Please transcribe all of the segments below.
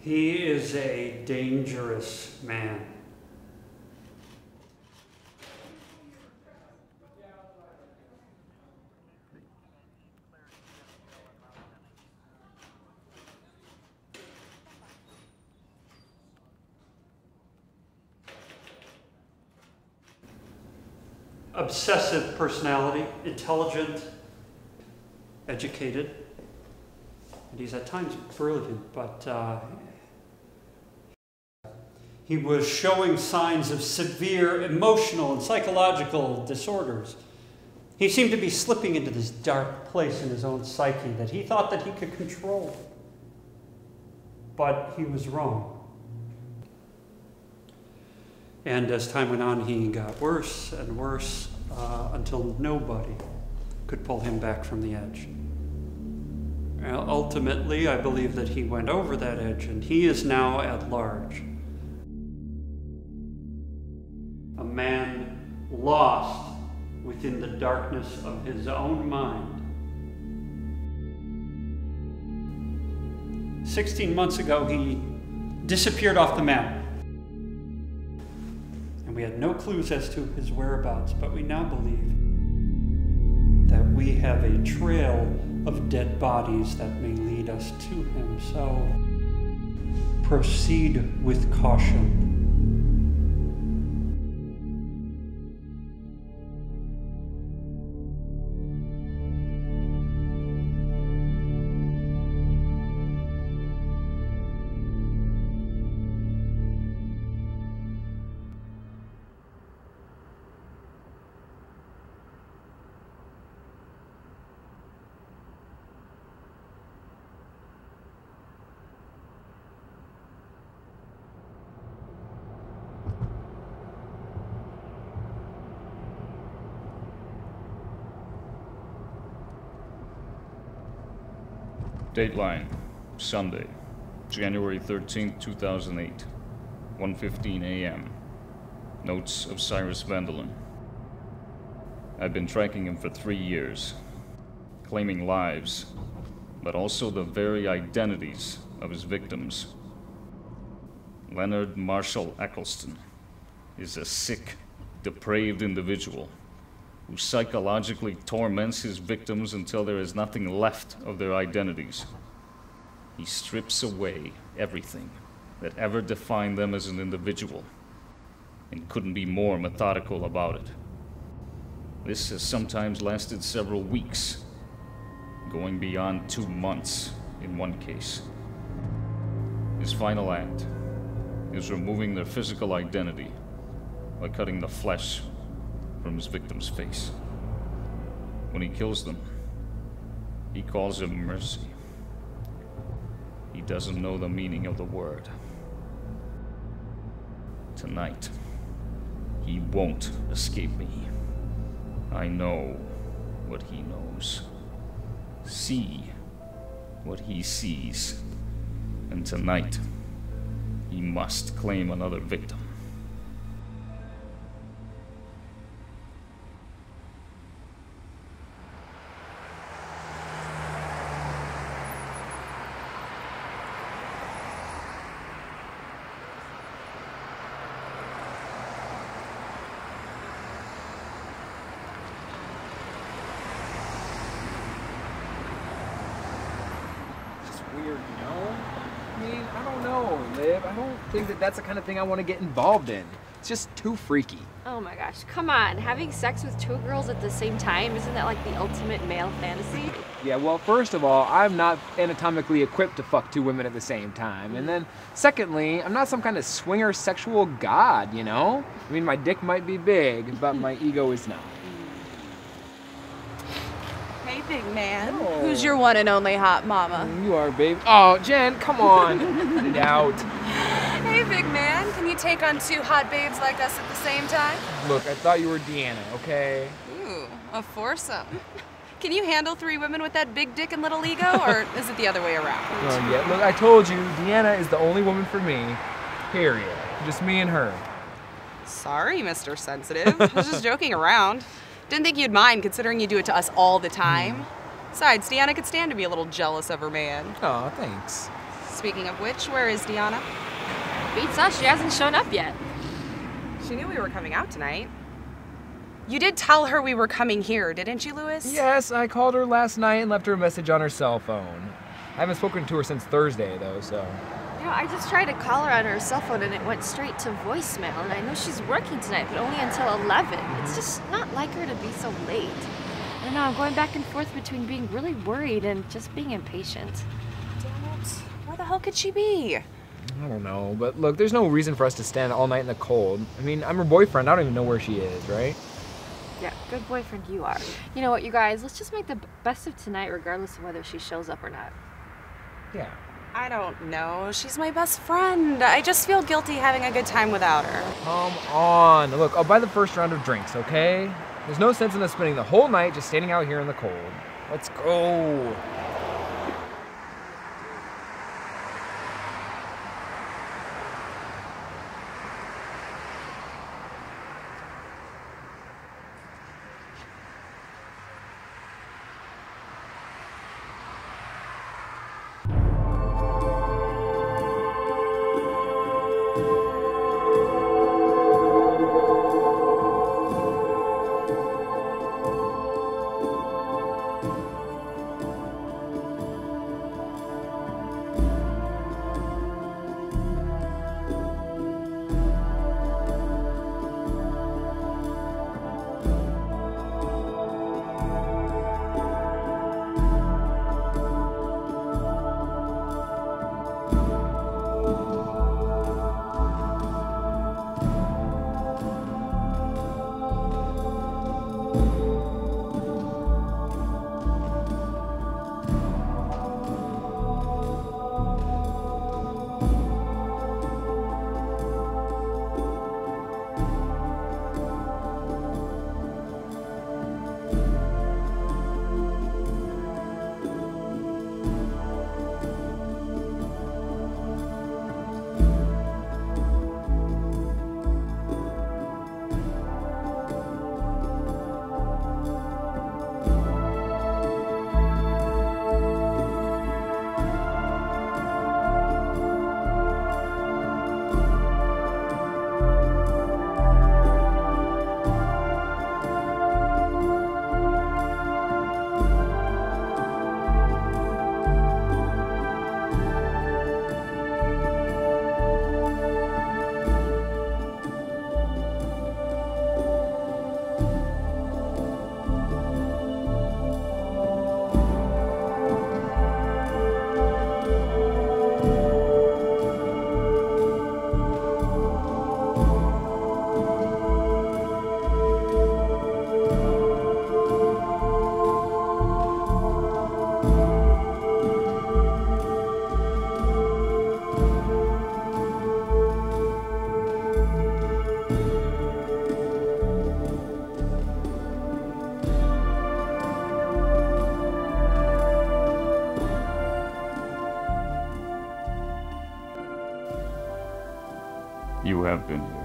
He is a dangerous man. Obsessive personality, intelligent, educated, and he's at times brilliant, but he was showing signs of severe emotional and psychological disorders. He seemed to be slipping into this dark place in his own psyche that he thought that he could control. But he was wrong. And as time went on, he got worse and worse until nobody could pull him back from the edge. Ultimately, I believe that he went over that edge, and he is now at large. A man lost within the darkness of his own mind. 16 months ago, he disappeared off the map. And we had no clues as to his whereabouts, but we now believe that we have a trail of dead bodies that may lead us to him. So proceed with caution. Dateline, Sunday, January 13th, 2008, 1:15 a.m. Notes of Cyrus Vanderlyn. I've been tracking him for 3 years, claiming lives, but also the very identities of his victims. Leonard Marshall Eccleston is a sick, depraved individual who psychologically torments his victims until there is nothing left of their identities. He strips away everything that ever defined them as an individual, and couldn't be more methodical about it. This has sometimes lasted several weeks, going beyond 2 months in one case. His final act is removing their physical identity by cutting the flesh from his victim's face. When he kills them, he calls it mercy. He doesn't know the meaning of the word. Tonight, he won't escape me. I know what he knows. See what he sees. And tonight, he must claim another victim. I think that's the kind of thing I want to get involved in. It's just too freaky. Oh my gosh, come on. Having sex with 2 girls at the same time, isn't that like the ultimate male fantasy? Yeah, well, first of all, I'm not anatomically equipped to fuck 2 women at the same time. And then, secondly, I'm not some kind of swinger sexual god, you know? I mean, my dick might be big, but my ego is not. Hey, big man. Oh. Who's your one and only hot mama? You are, babe. Oh, Jen, come on. Cut it out. Hey, big man. Can you take on 2 hot babes like us at the same time? Look, I thought you were Deanna, okay? Ooh, a foursome. Can you handle 3 women with that big dick and little ego, or is it the other way around? Oh, yeah. Look, I told you, Deanna is the only woman for me, period. Just me and her. Sorry, Mr. Sensitive. I was just joking around. Didn't think you'd mind, considering you do it to us all the time. Besides, Deanna could stand to be a little jealous of her man. Oh, thanks. Speaking of which, where is Deanna? Beats us, she hasn't shown up yet. She knew we were coming out tonight. You did tell her we were coming here, didn't you, Louis? Yes, I called her last night and left her a message on her cell phone. I haven't spoken to her since Thursday, though, so... You know, I just tried to call her on her cell phone and it went straight to voicemail. And I know she's working tonight, but only until 11. It's just not like her to be so late. I don't know, I'm going back and forth between being really worried and just being impatient. Damn it. Where the hell could she be? I don't know, but look, there's no reason for us to stand all night in the cold. I mean, I'm her boyfriend, I don't even know where she is, right? Yeah, good boyfriend you are. You know what, you guys, let's just make the best of tonight regardless of whether she shows up or not. Yeah. I don't know. She's my best friend. I just feel guilty having a good time without her. Come on. Look, I'll buy the first round of drinks, okay? There's no sense in us spending the whole night just standing out here in the cold. Let's go. You have been here.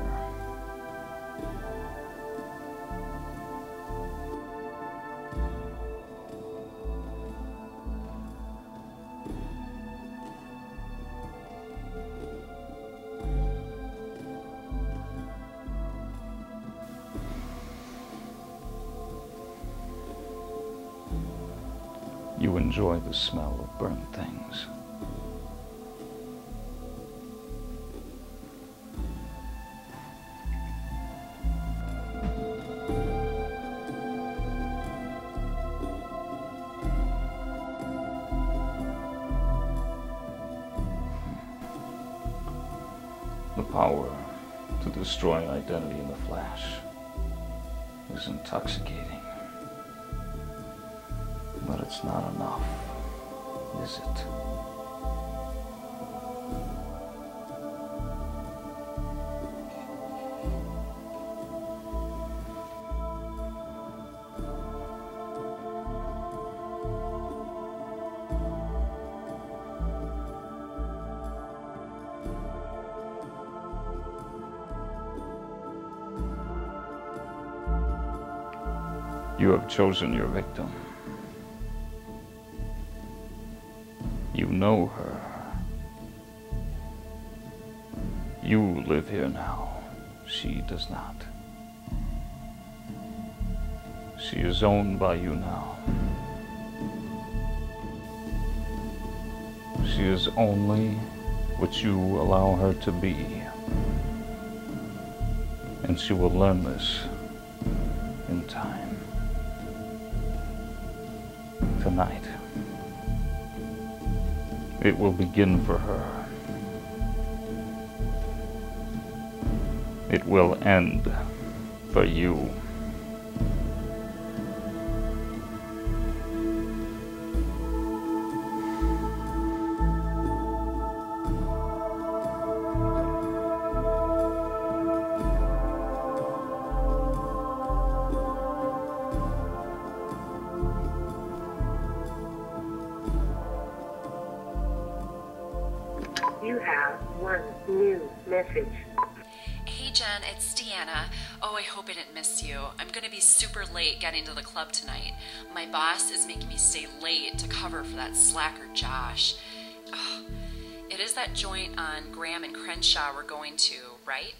You enjoy the smell of burnt things. The power to destroy identity in a flash is intoxicating. But it's not enough, is it? You have chosen your victim. You know her. You live here now. She does not. She is owned by you now. She is only what you allow her to be. And she will learn this in time. Tonight, it will begin for her. It will end for you. You have one new message. Hey Jen, it's Deanna. Oh, I hope I didn't miss you. I'm gonna be super late getting to the club tonight. My boss is making me stay late to cover for that slacker Josh. Oh, it is that joint on Graham and Crenshaw we're going to, right?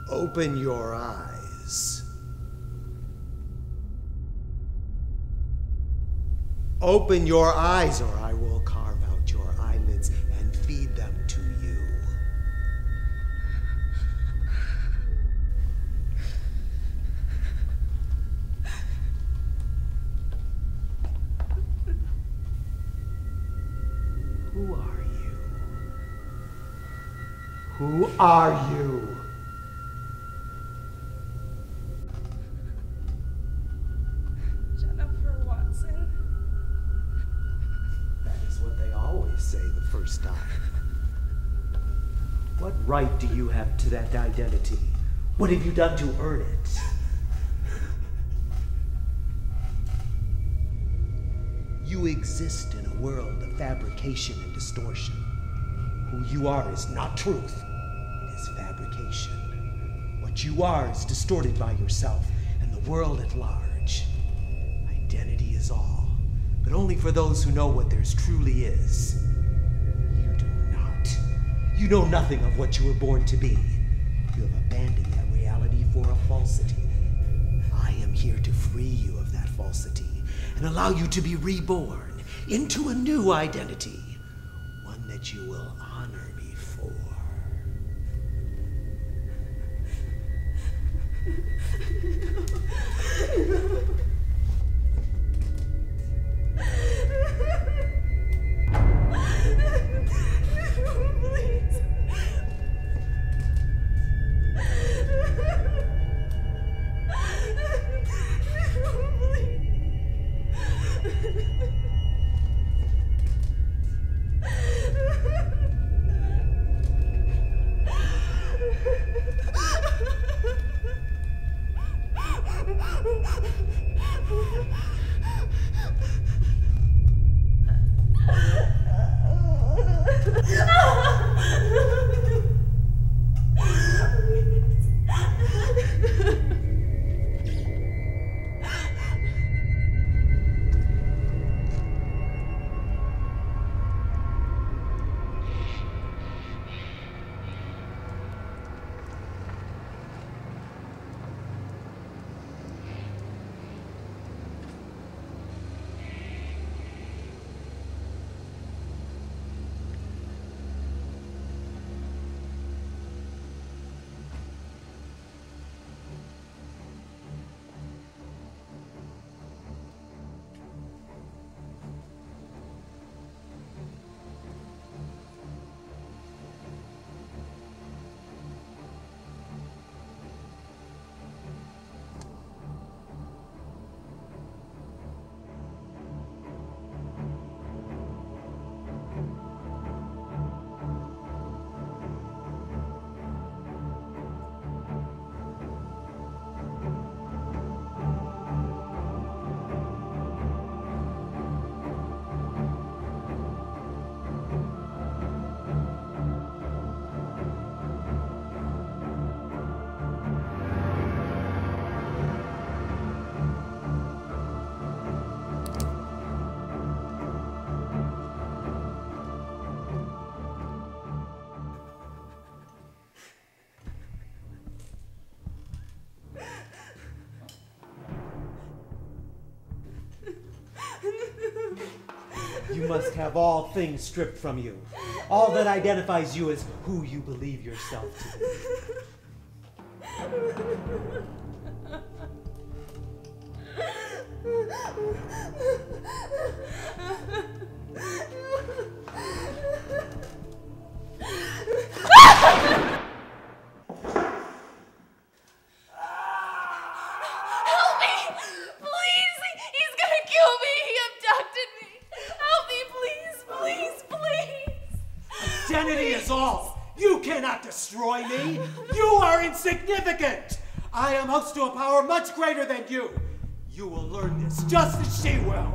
Open your eyes. Open your eyes, or I will carve out your eyelids and feed them to you. Who are you? Who are you? Say the first time. What right do you have to that identity? What have you done to earn it? You exist in a world of fabrication and distortion. Who you are is not truth. It is fabrication. What you are is distorted by yourself and the world at large. Identity is all, but only for those who know what theirs truly is. You know nothing of what you were born to be. You have abandoned that reality for a falsity. I am here to free you of that falsity and allow you to be reborn into a new identity, one that you will honor me for. You must have all things stripped from you. All that identifies you as who you believe yourself to Help me! Please! He's gonna kill me! He abducted me! Help me, please! Please, please! Identity is all. You cannot destroy me. You are insignificant. I am host to a power much greater than you. You will learn this just as she will.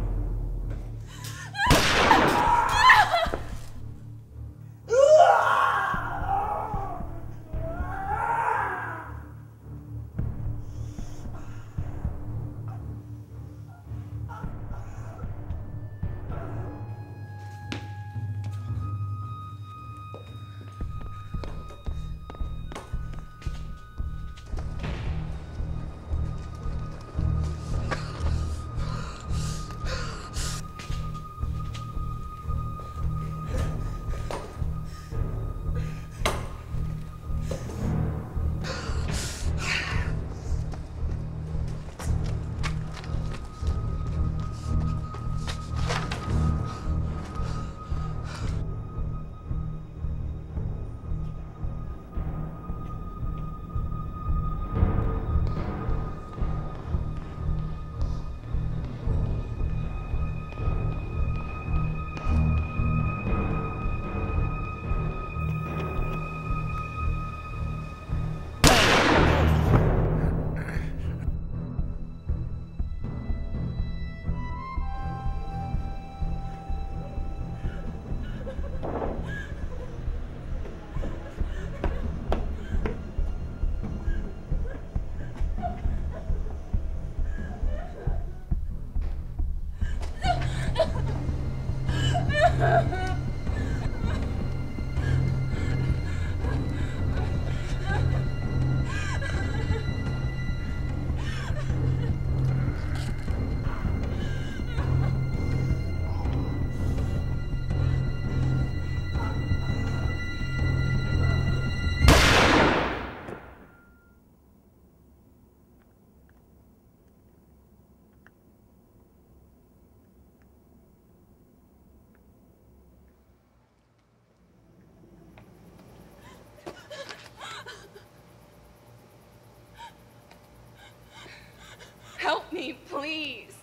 Help me, please.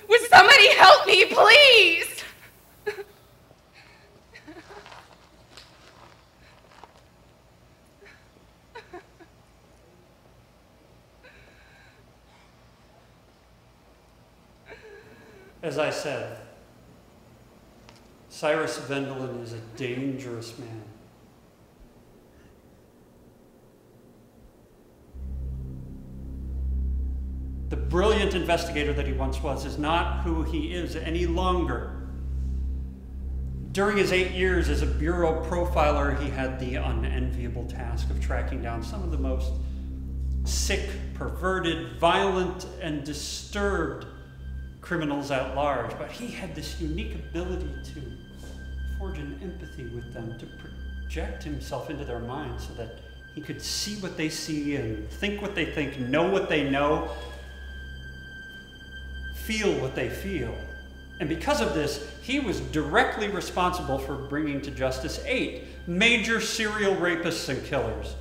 Would somebody help me, please? As I said, Cyrus Vendelin is a dangerous man. The brilliant investigator that he once was is not who he is any longer. During his 8 years as a bureau profiler, he had the unenviable task of tracking down some of the most sick, perverted, violent, and disturbed criminals at large. But he had this unique ability to forge an empathy with them, to project himself into their minds so that he could see what they see and think what they think, know what they know, feel what they feel. And because of this, he was directly responsible for bringing to justice 8 major serial rapists and killers.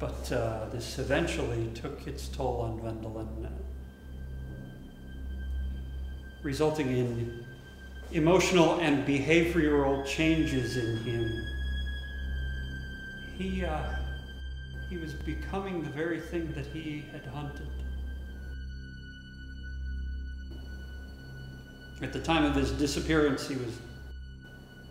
But this eventually took its toll on Vendelin, resulting in emotional and behavioral changes in him. He was becoming the very thing that he had hunted. At the time of his disappearance, he was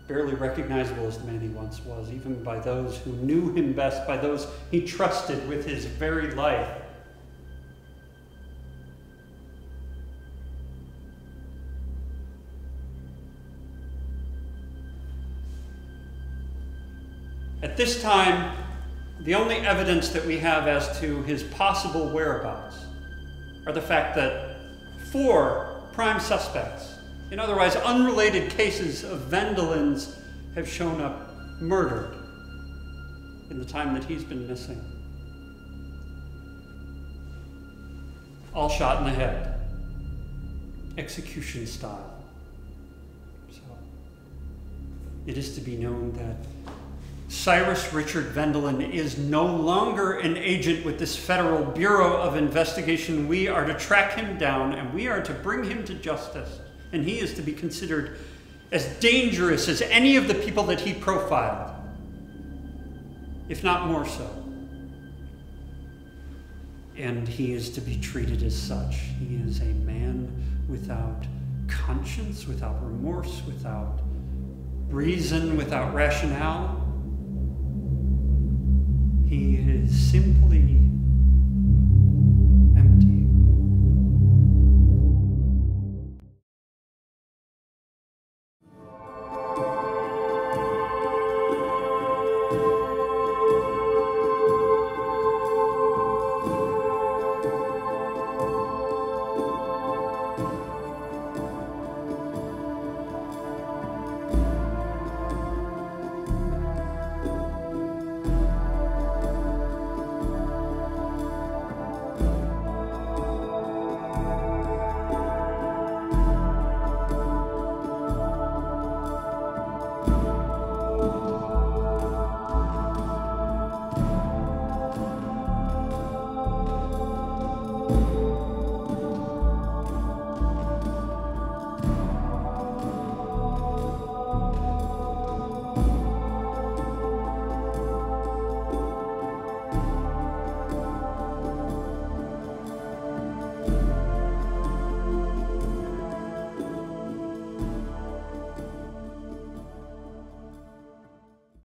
barely recognizable as the man he once was, even by those who knew him best, by those he trusted with his very life. At this time, the only evidence that we have as to his possible whereabouts are the fact that 4 prime suspects in otherwise unrelated cases of Vendelin's have shown up murdered in the time that he's been missing. All shot in the head, execution style. So it is to be known that Cyrus Richard Vendelin is no longer an agent with this Federal Bureau of Investigation. We are to track him down and we are to bring him to justice. And he is to be considered as dangerous as any of the people that he profiled, if not more so. And he is to be treated as such. He is a man without conscience, without remorse, without reason, without rationale. He is simply